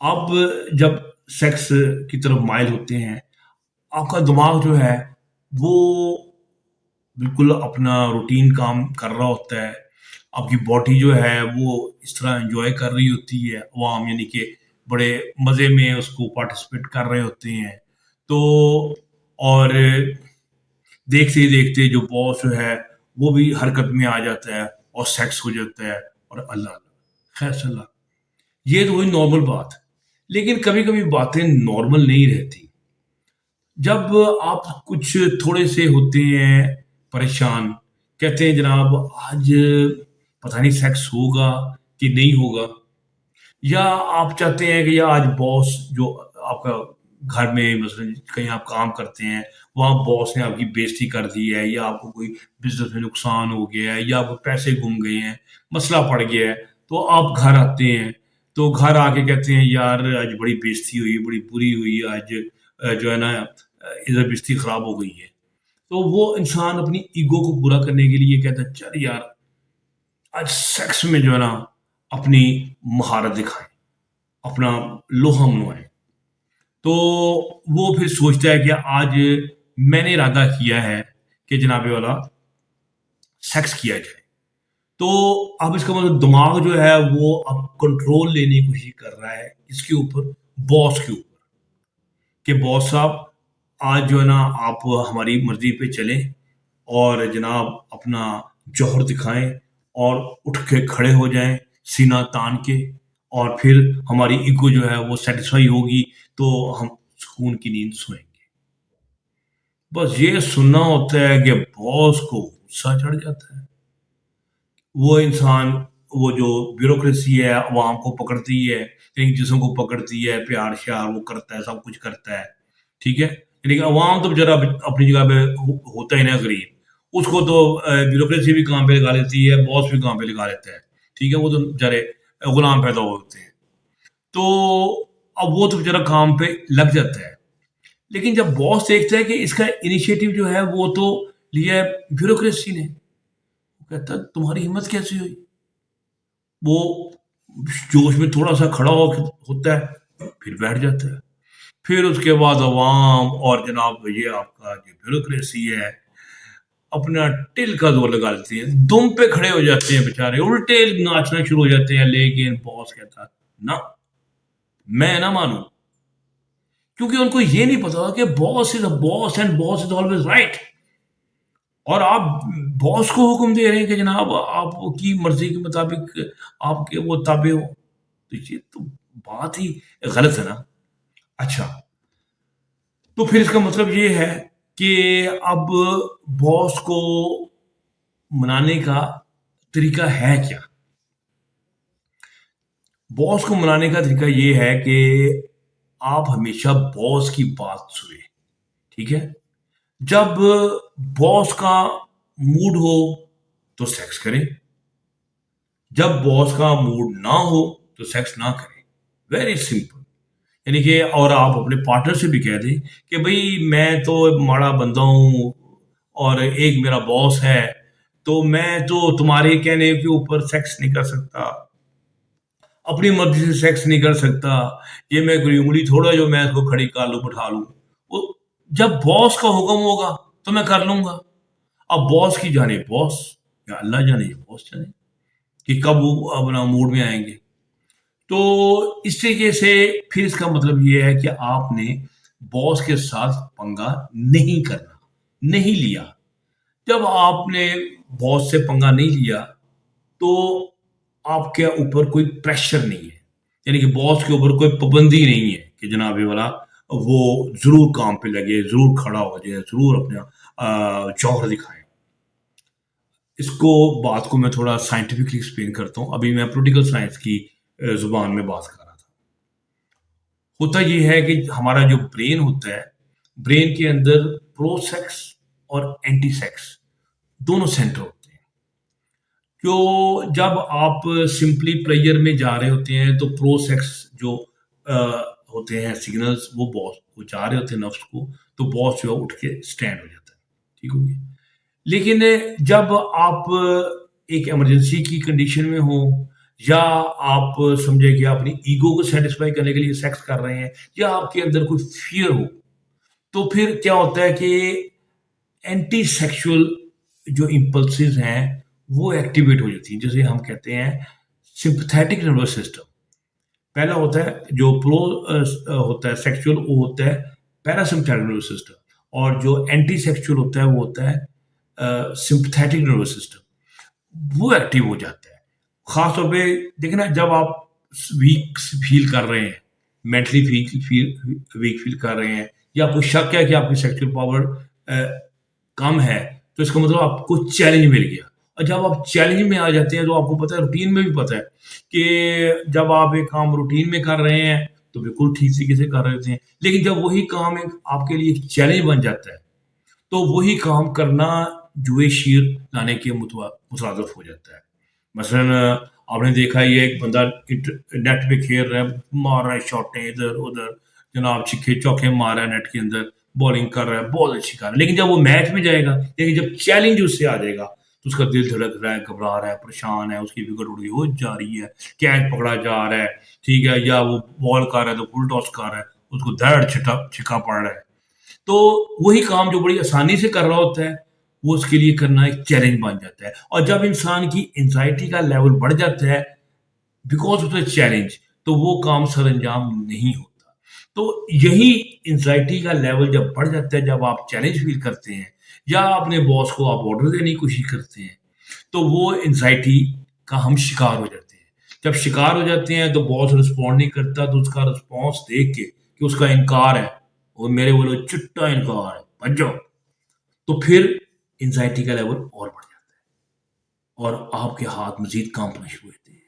اب جب سیکس کی طرف مائل ہوتے ہیں، آپ کا دماغ جو ہے وہ بالکل اپنا روٹین کام کر رہا ہوتا ہے، آپ کی باڈی جو ہے وہ اس طرح انجوائے کر رہی ہوتی ہے، عوام یعنی کہ بڑے مزے میں اس کو پارٹیسپیٹ کر رہے ہوتے ہیں، تو اور دیکھتے ہی دیکھتے جو باس جو ہے وہ بھی حرکت میں آ جاتا ہے اور سیکس ہو جاتا ہے، اور اللہ اللہ خیر صلی اللہ، یہ تو ہوئی نارمل بات. لیکن کبھی کبھی باتیں نارمل نہیں رہتی. جب آپ کچھ تھوڑے سے ہوتے ہیں پریشان، کہتے ہیں جناب آج پتہ نہیں سیکس ہوگا کہ نہیں ہوگا، یا آپ چاہتے ہیں کہ یا آج باس جو آپ کا گھر میں مثلا کہیں آپ کام کرتے ہیں وہاں باس نے آپ کی بےزتی کر دی ہے، یا آپ کو کوئی بزنس میں نقصان ہو گیا ہے، یا آپ کو پیسے گم گئے ہیں، مسئلہ پڑ گیا ہے، تو آپ گھر آتے ہیں، تو گھر آ کے کہتے ہیں یار آج بڑی بےزتی ہوئی، بڑی بری ہوئی آج، جو ہے نا ادھر بےزتی خراب ہو گئی ہے. تو وہ انسان اپنی ایگو کو پورا کرنے کے لیے کہتا ہے چل یار آج سیکس میں جو ہے نا اپنی مہارت دکھائیں، اپنا لوہا منوائیں. تو وہ پھر سوچتا ہے کہ آج میں نے ارادہ کیا ہے کہ جناب والا سیکس کیا جائے. تو اب اس کا مطلب دماغ جو ہے وہ اب کنٹرول لینے کی کوشش کر رہا ہے اس کے اوپر، باس کے اوپر، کہ باس صاحب آج جو ہے نا آپ ہماری مرضی پہ چلیں اور جناب اپنا جوہر دکھائیں اور اٹھ کے کھڑے ہو جائیں سینہ تان کے، اور پھر ہماری ایگو جو ہے وہ سیٹسفائی ہوگی تو ہم سکون کی نیند سوئیں گے. بس یہ سننا ہوتا ہے کہ باس کو غصہ چڑھ جاتا ہے. وہ انسان، وہ جو بیوروکریسی ہے عوام کو پکڑتی ہے، کئی جسم کو پکڑتی ہے، پیار شیار وہ کرتا ہے، سب کچھ کرتا ہے، ٹھیک ہے. لیکن عوام تو بےچارا اپنی جگہ پہ ہوتا ہی نا غریب، اس کو تو بیوروکریسی بھی کام پہ لگا لیتی ہے، باس بھی کام پہ لگا لیتا ہے، ٹھیک ہے، وہ تو بےچارے غلام پیدا ہوتے ہیں. تو اب وہ تو بےچارا کام پہ لگ جاتا ہے. لیکن جب باس دیکھتا ہے کہ اس کا انیشیٹو جو ہے وہ تو لیا ہے بیوروکریسی نے، وہ کہتا ہے تمہاری ہمت کیسی ہوئی. وہ جوش میں تھوڑا سا کھڑا ہوتا ہے پھر بیٹھ جاتا ہے. پھر اس کے بعد عوام اور جناب یہ آپ کا جو بیوروکریسی ہے اپنا ٹل کا زور لگا لیتے ہیں، دم پہ کھڑے ہو جاتے ہیں بےچارے، الٹے ناچنا شروع ہو جاتے ہیں. لیکن باس کہتا نہ، میں نہ مانوں، کیونکہ ان کو یہ نہیں پتا کہ boss is a boss and boss is always right. اور آپ باس کو حکم دے رہے ہیں کہ جناب آپ کی مرضی کے مطابق آپ کے وہ تابع ہو، تو یہ تو بات ہی غلط ہے نا. اچھا، تو پھر اس کا مطلب یہ ہے کہ اب باس کو منانے کا طریقہ ہے کیا؟ باس کو منانے کا طریقہ یہ ہے کہ آپ ہمیشہ باس کی بات سنیں، ٹھیک ہے. جب باس کا موڈ ہو تو سیکس کریں، جب باس کا موڈ نہ ہو تو سیکس نہ کریں. Very simple. یعنی کہ اور آپ اپنے پارٹنر سے بھی کہہ دیں کہ بھئی میں تو ماڑا بندہ ہوں اور ایک میرا باس ہے، تو میں تو تمہارے کہنے کے اوپر سیکس نہیں کر سکتا، اپنی مرضی سے سیکس نہیں کر سکتا. یہ میں کوئی انگلی تھوڑا جو میں اس کو کھڑی کر لوں بٹھا لوں. وہ جب باس کا حکم ہوگا تو میں کر لوں گا. اب باس کی جانے باس، یا اللہ جانے یا باس جانے کہ کب وہ اپنا موڈ میں آئیں گے. تو اس طریقے سے پھر اس کا مطلب یہ ہے کہ آپ نے باس کے ساتھ پنگا نہیں کرنا، نہیں لیا. جب آپ نے باس سے پنگا نہیں لیا تو آپ کے اوپر کوئی پریشر نہیں ہے، یعنی کہ باس کے اوپر کوئی پابندی نہیں ہے کہ جناب یہ والا وہ ضرور کام پہ لگے، ضرور کھڑا ہو جائے، ضرور اپنا جوہر دکھائے. اس کو بات کو میں تھوڑا سائنٹیفکلی ایکسپلین کرتا ہوں. ابھی میں پولیٹیکل سائنس کی زبان میں بات کر رہا تھا. ہوتا یہ ہے کہ ہمارا جو برین ہوتا ہے، برین کے اندر پرو سیکس اور اینٹی سیکس دونوں سینٹر ہوتے ہیں. جب آپ سمپلی پلیئر میں جا رہے ہوتے ہیں تو پرو سیکس جو ہوتے ہیں سگنلز وہ باس کو جا رہے ہوتے ہیں نفس کو، تو باس جو ہے اٹھ کے اسٹینڈ ہو جاتا ہے، ٹھیک ہو گیا. لیکن جب آپ ایک ایمرجنسی کی کنڈیشن میں ہوں یا آپ سمجھے کہ اپنی ایگو کو سیٹسفائی کرنے کے لیے سیکس کر رہے ہیں، یا آپ کے اندر کوئی فیئر ہو، تو پھر کیا ہوتا ہے کہ اینٹی سیکشل جو امپلسز ہیں وہ ایکٹیویٹ ہو جاتی ہیں، جسے ہم کہتے ہیں سمپتھیٹک نروس سسٹم. پہلا ہوتا ہے جو پرو ہوتا ہے سیکشل، وہ ہوتا ہے پیراسمپتھیٹک نروس سسٹم، اور جو اینٹی سیکشل ہوتا ہے وہ ہوتا ہے سمپتھیٹک نروس سسٹم. وہ ایکٹیو ہو جاتا ہے خاص طور پہ. دیکھیں نا، جب آپ ویک فیل کر رہے ہیں، مینٹلی ویک فیل کر رہے ہیں، یا آپ کو شک ہے کہ آپ کی سیکشل پاور کم ہے، تو اس کا مطلب آپ کو چیلنج مل گیا. اور جب آپ چیلنج میں آ جاتے ہیں تو آپ کو پتہ ہے، روٹین میں بھی پتہ ہے کہ جب آپ ایک کام روٹین میں کر رہے ہیں تو بالکل ٹھیک طریقے سے کر رہے ہوتے ہیں، لیکن جب وہی کام آپ کے لیے ایک چیلنج بن جاتا ہے تو وہی کام کرنا جوئے شیر لانے کے مترادف ہو جاتا ہے. مثلا آپ نے دیکھا یہ ایک بندہ نیٹ پہ کھیل رہا ہے، مار رہا ہے شاٹیں ادھر ادھر، جناب چھکے چوکے مار رہا ہے نیٹ کے اندر، بالنگ کر رہا ہے، بہت اچھی کر رہا ہے، لیکن جب وہ میچ میں جائے گا، لیکن جب چیلنج اس سے آ جائے گا تو اس کا دل دھڑک رہا ہے، گھبرا رہا ہے، پریشان ہے، اس کی وکٹ اڑی ہو جا رہی ہے، کیچ پکڑا جا رہا ہے، ٹھیک ہے، یا وہ بال کر رہا ہے تو فل ٹاس کر رہا ہے، اس کو دھڑ چھکا پڑ رہا ہے. تو وہی کام جو بڑی آسانی سے کر رہا ہوتا ہے وہ اس کے لیے کرنا ایک چیلنج بن جاتا ہے. اور جب انسان کی انزائٹی کا لیول بڑھ جاتا ہے بیکاز آف دا چیلنج، تو وہ کام سر انجام نہیں ہوتا. تو یہی انزائٹی کا لیول جب بڑھ جاتا ہے، جب آپ چیلنج فیل کرتے ہیں یا اپنے باس کو آپ آرڈر دینے کی کوشش کرتے ہیں، تو وہ انزائٹی کا ہم شکار ہو جاتے ہیں. جب شکار ہو جاتے ہیں تو باس رسپونڈ نہیں کرتا، تو اس کا رسپانس دیکھ کے کہ اس کا انکار ہے، وہ میرے بولو چٹا انکار ہے، بچ جاؤ، تو پھر انزائٹی کا لیول اور بڑھ جاتا ہے، اور آپ کے ہاتھ مزید کانپنا شروع ہوتے ہیں،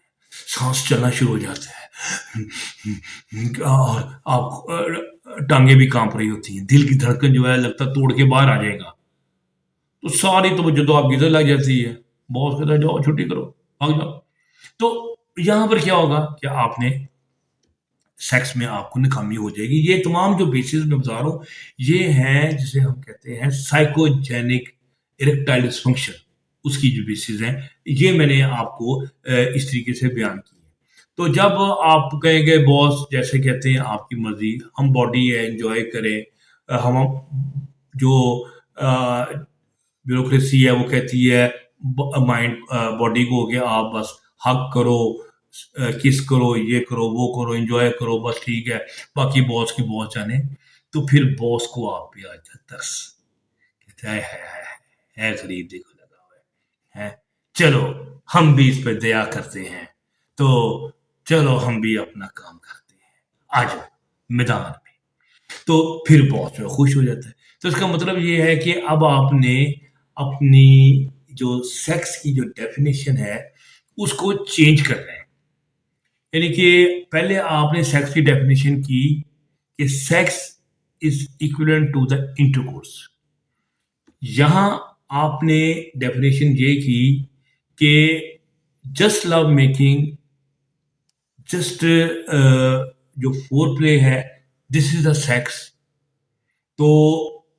سانس چلنا شروع ہو جاتا ہے، اور آپ ٹانگیں بھی کانپ رہی ہوتی ہیں، دل کی دھڑکن جو ہے لگتا ہے توڑ کے باہر آ جائے گا. تو ساری توجہ تو آپ کی ادھر لگ جاتی ہے، باس کہتا ہے جاؤ چھٹی کرو، بھاگ جاؤ. تو یہاں پر کیا ہوگا کہ آپ نے سیکس میں آپ کو ناکامی ہو جائے گی. یہ تمام جو بیسز میں بتا رہا ہوں یہ ہیں جسے ہم کہتے ہیں سائیکوجینک اریکٹائل ڈسفنکشن، اس کی جو بیسز ہیں یہ میں نے آپ کو اس طریقے سے بیان کی ہے. تو جب آپ کہیں گے باس جیسے کہتے ہیں آپ کی مرضی، ہم باڈی ہے انجوائے کریں، ہم جو بیوروکریسی ہے وہ کہتی ہے مائنڈ باڈی کو کہ آپ بس حق کرو، کس کرو، یہ کرو، وہ کرو، انجوائے کرو، بس ٹھیک ہے، باقی باس کی باس جانے. تو پھر باس کو آپ پہ آ جاتا ترس، کہتا ہے غریب دیکھو لگا ہوا ہے، چلو ہم بھی اس پہ دیا کرتے ہیں، تو چلو ہم بھی اپنا کام کرتے ہیں، آ جاؤ میدان میں. تو پھر باس جو خوش ہو جاتا ہے. تو اس کا مطلب یہ ہے کہ اب آپ نے اپنی جو سیکس کی جو ڈیفینیشن ہے اس کو چینج کرنا ہے. یعنی کہ پہلے آپ نے سیکس کی ڈیفینیشن کی کہ sex is equivalent to the intercourse. یہاں آپ نے ڈیفینیشن یہ کی کہ جسٹ لو میکنگ، جسٹ جو فور پلے ہے، دس از دا سیکس. تو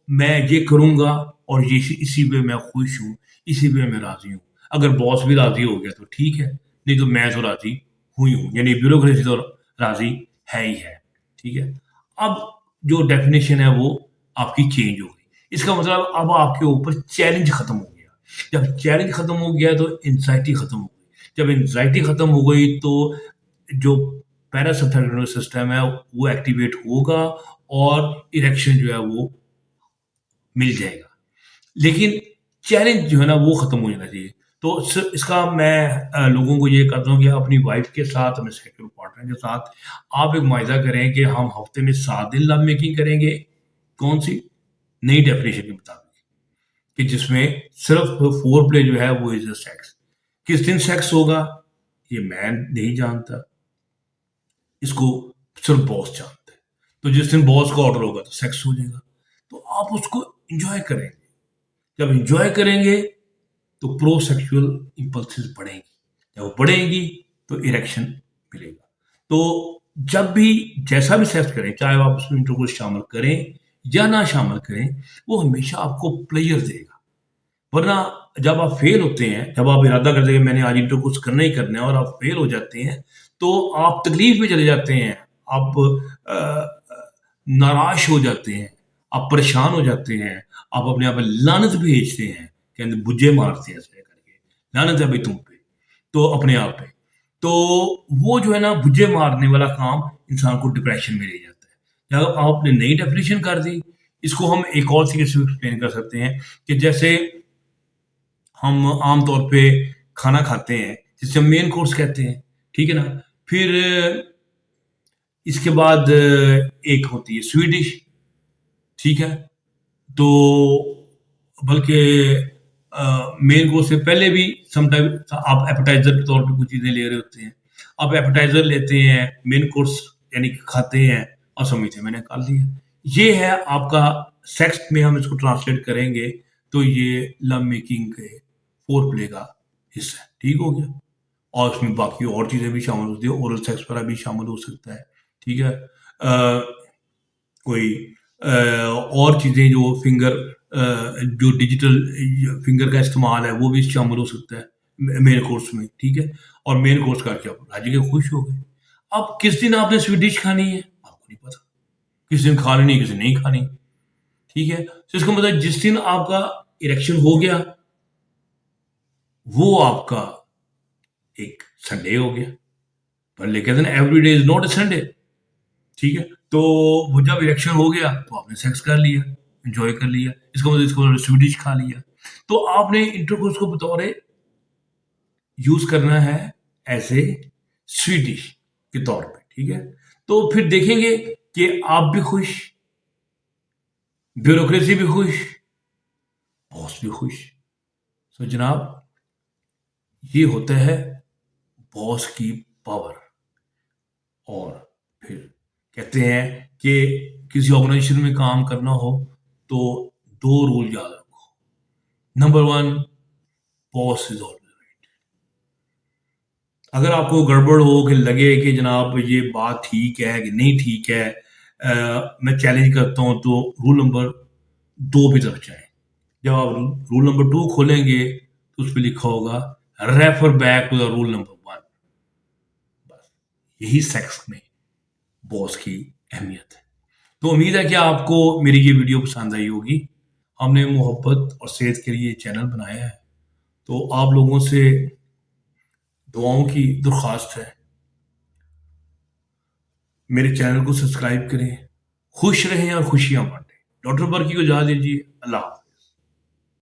میں یہ کروں گا اور اسی پہ میں خوش ہوں، اسی پہ میں راضی ہوں. اگر باس بھی راضی ہو گیا تو ٹھیک ہے، نہیں تو میں تو راضی ہوئی ہوں، یعنی بیوروکریسی تو راضی ہے ہی ہے. ٹھیک ہے. اب جو ڈیفینیشن ہے وہ آپ کی چینج ہو گئی. اس کا مطلب اب آپ کے اوپر چیلنج ختم ہو گیا. جب چیلنج ختم ہو گیا تو انزائٹی ختم ہو گئی. جب انزائٹی ختم ہو گئی تو جو پیراسمپتھیٹک نروس سسٹم ہے وہ ایکٹیویٹ ہوگا اور اریکشن جو ہے وہ مل جائے گا. لیکن چیلنج جو ہے نا وہ ختم ہو جانا چاہیے. تو اس کا میں لوگوں کو یہ کرتا ہوں کہ اپنی وائف کے ساتھ، اپنے سیکشل پارٹنر کے ساتھ آپ ایک معاہدہ کریں کہ ہم ہفتے میں 7 دن لو میکنگ کریں گے. کون سی نئی ڈیفینیشن کے مطابق، کہ جس میں صرف فور پلے جو ہے وہ از اے سیکس. کس دن سیکس ہوگا یہ میں نہیں جانتا، اس کو صرف باس جانتا ہے. تو جس دن باس کا آرڈر ہوگا تو سیکس ہو جائے گا. تو آپ اس کو انجوائے کریں گے. جب انجوائے کریں گے تو پرو سیکشل امپلسز بڑھیں گی. جب وہ بڑھیں گی تو اریکشن ملے گا. تو جب بھی جیسا بھی سیکس کریں، چاہے آپ اس میں انٹرکورس شامل کریں یا نہ شامل کریں، وہ ہمیشہ آپ کو پلیئر دے گا. ورنہ جب آپ فیل ہوتے ہیں، جب آپ ارادہ کرتے ہیں کہ میں نے آج انٹر کورس کرنا ہی کرنا ہے اور آپ فیل ہو جاتے ہیں تو آپ تکلیف میں چلے جاتے ہیں، آپ ناراض ہو جاتے ہیں، آپ پریشان ہو جاتے ہیں، آپ اپنے آپ پہ لعنت بھیجتے ہیں کہ بجے مارتے ہیں ایسے کر کے، لعنت ہے بھائی تم پہ، تو اپنے آپ پہ، تو وہ جو ہے نا بجے مارنے والا کام انسان کو ڈپریشن میں لے جاتا ہے۔ جب آپ نے نئی ڈیفینیشن کر دی، اس کو ہم ایک اور طریقے سے ایکسپلین کر سکتے ہیں کہ جیسے ہم عام طور پہ کھانا کھاتے ہیں جسے ہم مین کورس کہتے ہیں، ٹھیک ہے نا، پھر اس کے بعد ایک ہوتی ہے سویٹ ڈش، ٹھیک ہے، تو بلکہ مین کورس سے پہلے بھی سم ٹائم آپ ایپیٹائزر کے طور پہ کچھ چیزیں لے رہے ہوتے ہیں، آپ ایپیٹائزر لیتے ہیں، مین کورس یعنی کہ کھاتے ہیں اور سمجھتے ہیں میں نے کھا لیا۔ یہ ہے آپ کا سیکس میں ہم اس کو ٹرانسلیٹ کریں گے تو یہ لو میکنگ کے فور پلے کا حصہ ہے، ٹھیک ہو گیا، اور اس میں باقی اور چیزیں بھی شامل ہوتی ہیں، اورل سیکس پر بھی شامل ہو سکتا ہے، ٹھیک ہے، کوئی اور چیزیں جو فنگر جو ڈیجیٹل فنگر کا استعمال ہے وہ بھی شامل ہو سکتا ہے مین کورس میں، ٹھیک ہے، اور مین کورس کا کیا راجی کے خوش ہو گئے۔ اب کس دن آپ نے سویٹ ڈش کھانی ہے آپ کو نہیں پتا، کس دن کھا لینی کس دن نہیں کھانی، ٹھیک ہے، تو اس کا مطلب جس دن آپ کا اریکشن ہو گیا وہ آپ کا ایک سنڈے ہو گیا، پر لیکن every day is not a Sunday, ٹھیک ہے، تو وہ جب الیکشن ہو گیا تو آپ نے سیکس کر لیا، انجوائے کر لیا، اس کا مطلب اس کو سویٹ ڈش کھا لیا، تو آپ نے انٹر کورس کو بطور یوز کرنا ہے ایسے سویٹ ڈش کے طور پہ، ٹھیک ہے، تو پھر دیکھیں گے کہ آپ بھی خوش، بیوروکریسی بھی خوش، باس بھی خوش۔ سو جناب یہ ہوتا ہے باس کی پاور، اور پھر کہتے ہیں کہ کسی آرگنائزیشن میں کام کرنا ہو تو دو رول یاد رکھو۔ Number one, boss is always right. اگر آپ کو گڑبڑ ہو کہ لگے کہ جناب یہ بات ٹھیک ہے کہ نہیں ٹھیک ہے، میں چیلنج کرتا ہوں، تو رول نمبر 2 پہ طرف جائیں۔ جب آپ رول نمبر 2 کھولیں گے تو اس پہ لکھا ہوگا refer back to the roll number 1۔ بس یہی سیکس میں باس کی اہمیت ہے۔ تو امید ہے کہ آپ کو میری یہ ویڈیو پسند آئی ہوگی۔ ہم نے محبت اور صحت کے لیے چینل بنایا ہے، تو آپ لوگوں سے دعاؤں کی درخواست ہے، میرے چینل کو سبسکرائب کریں، خوش رہیں اور خوشیاں بانٹیں۔ ڈاکٹر برکی کو اجازت دیجیے، اللہ حافظ۔